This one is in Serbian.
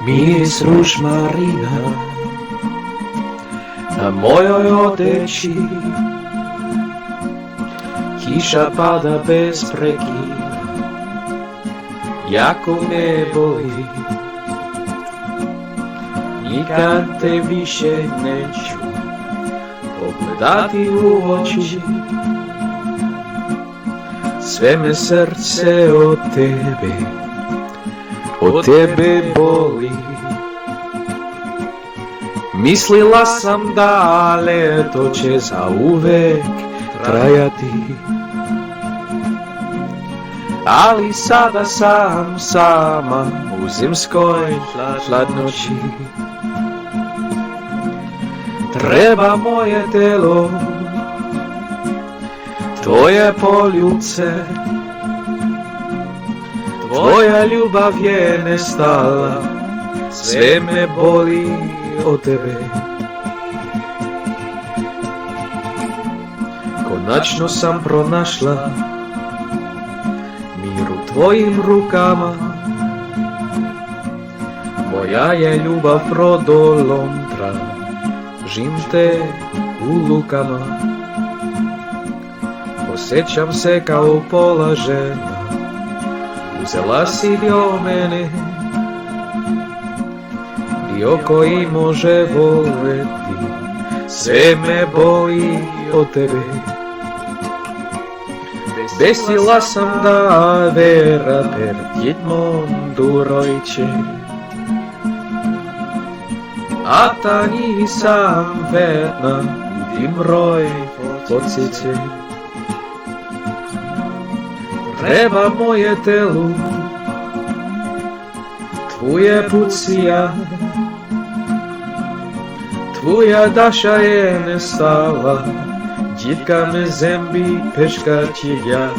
miris ružmarina na mojoj odeći, kiša pada bez prekida, jako me boli. Nikad te više neću pogledati u oči, sve me srce od tebe boli. Mislila sam da leto će zauvek trajati, ali sada sam sama u zimskoj hladnoći. Treba moje telo, tvoje poljubce, tvoja ljubav je nestala, sve me boli od tebe. Konačno sam pronašla mir u tvojim rukama, moja je ljubav brodolomtra, žim te u lukama. Osjećam se kao pola žena, uzela si dio mene, dio koji može voleti, sve me boli od tebe. Besila sam da vera per ditt mondurojče, a ta nisam vedna u tim roj podsjeće. Treba moje telu, tvoje pucija, tvoja daša je nestala, djetka me zembi peškačilja.